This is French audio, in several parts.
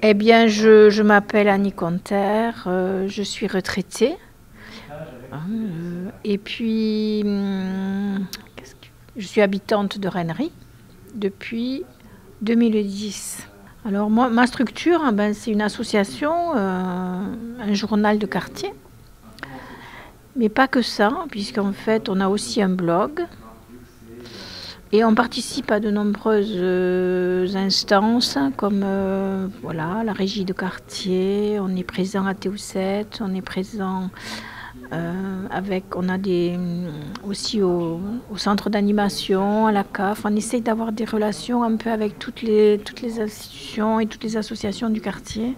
Eh bien, je m'appelle Annie Conter, je suis retraitée. Et puis, je suis habitante de Rennery depuis 2010. Alors, moi, ma structure, c'est une association, un journal de quartier. Mais pas que ça, puisqu'en fait, on a aussi un blog. Et on participe à de nombreuses instances, comme voilà, la régie de quartier, on est présent à TO7, on est présent on a aussi au centre d'animation, à la CAF. On essaye d'avoir des relations un peu avec toutes les institutions et toutes les associations du quartier,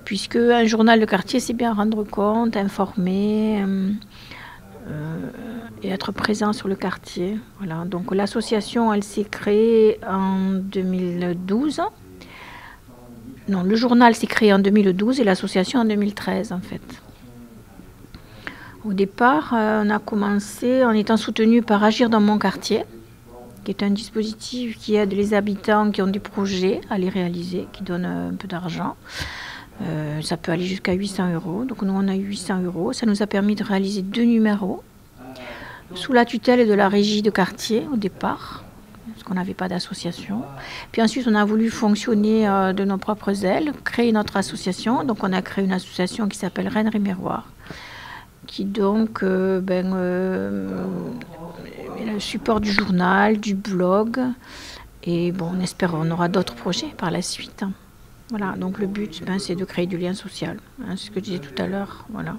puisque un journal de quartier, c'est bien rendre compte, informer. Et être présent sur le quartier. Voilà. Donc l'association, elle s'est créée en 2012. Non, le journal s'est créé en 2012 et l'association en 2013 en fait. Au départ, on a commencé en étant soutenu par Agir dans mon quartier, qui est un dispositif qui aide les habitants qui ont des projets à les réaliser, qui donne un peu d'argent. Ça peut aller jusqu'à 800 €. Donc nous, on a eu 800 €. Ça nous a permis de réaliser 2 numéros sous la tutelle de la régie de quartier au départ, parce qu'on n'avait pas d'association. Puis ensuite, on a voulu fonctionner de nos propres ailes, créer notre association. Donc on a créé une association qui s'appelle Rennery Miroir, qui donc est le support du journal, du blog. Et bon, on espère qu'on aura d'autres projets par la suite. Voilà, donc le but, c'est de créer du lien social. C'est ce que je disais tout à l'heure, voilà.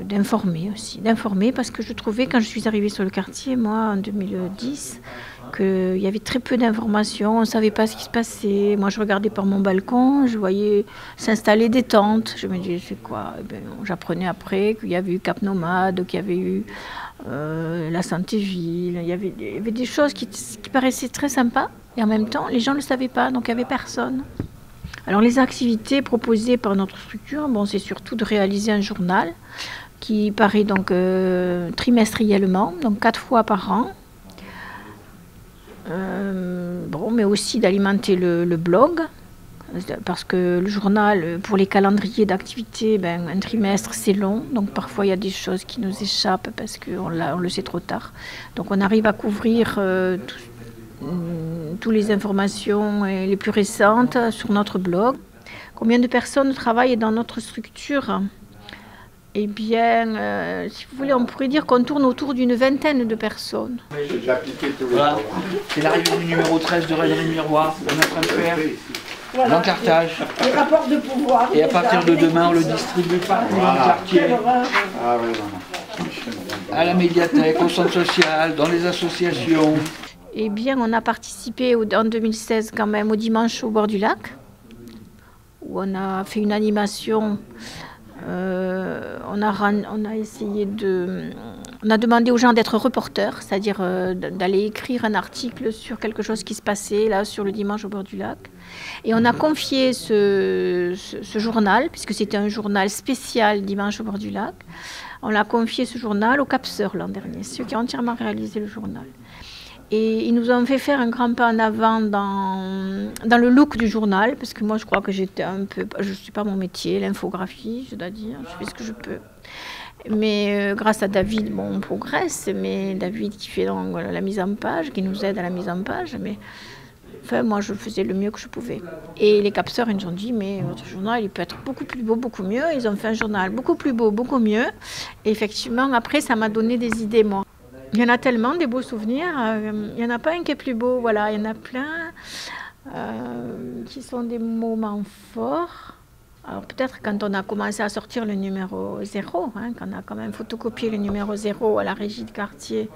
D'informer aussi, parce que je trouvais, quand je suis arrivée sur le quartier, moi, en 2010, qu'il y avait très peu d'informations, on ne savait pas ce qui se passait. Moi, je regardais par mon balcon, je voyais s'installer des tentes. Je me disais, c'est quoi? J'apprenais après qu'il y avait eu Cap Nomade, qu'il y avait eu la Santé Ville. Il y avait des choses qui paraissaient très sympas, et en même temps, les gens ne le savaient pas, donc il n'y avait personne. Alors les activités proposées par notre structure, c'est surtout de réaliser un journal qui paraît donc trimestriellement, donc 4 fois par an. Mais aussi d'alimenter le blog, parce que le journal, pour les calendriers d'activités, un trimestre c'est long, donc parfois il y a des choses qui nous échappent parce qu'on le sait trop tard. Donc on arrive à couvrir toutes les informations les plus récentes sur notre blog. Combien de personnes travaillent dans notre structure? Eh bien, si vous voulez, on pourrait dire qu'on tourne autour d'une vingtaine de personnes. Voilà, c'est l'arrivée du numéro 13 de Rennery Miroir. On est en train de faire l'encartage. Les rapports de pouvoir. Et à partir de demain, on le distribue partout dans le quartier. À la médiathèque, au centre social, dans les associations. Eh bien, on a participé en 2016 quand même au dimanche au bord du lac, où on a fait une animation. On a demandé aux gens d'être reporters, c'est-à-dire d'aller écrire un article sur quelque chose qui se passait là sur le dimanche au bord du lac. Et on a confié ce journal, puisque c'était un journal spécial dimanche au bord du lac, on a confié ce journal au Capseur l'an dernier, ceux qui ont entièrement réalisé le journal. Et ils nous ont fait faire un grand pas en avant dans le look du journal, parce que moi je crois que j'étais un peu, je ne suis pas mon métier, l'infographie, je dois dire, je fais ce que je peux. Mais grâce à David, on progresse, mais David qui fait donc, la mise en page, qui nous aide à la mise en page, mais enfin moi je faisais le mieux que je pouvais. Et les capteurs, ils nous ont dit, mais votre journal il peut être beaucoup plus beau, beaucoup mieux. Ils ont fait un journal beaucoup plus beau, beaucoup mieux. Et effectivement, après ça m'a donné des idées, moi. Il y en a tellement, des beaux souvenirs. Il n'y en a pas un qui est plus beau. Voilà, il y en a plein qui sont des moments forts. Alors peut-être quand on a commencé à sortir le numéro 0, quand on a quand même photocopié le numéro 0 à la régie de quartier,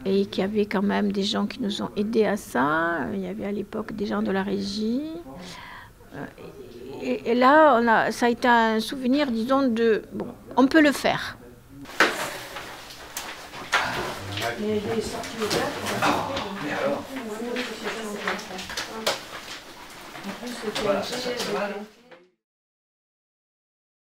et qu'il y avait quand même des gens qui nous ont aidés à ça. Il y avait à l'époque des gens de la régie. Et là, ça a été un souvenir, disons, de bon, on peut le faire. Mais sorties de date, Mais alors en plus, c'était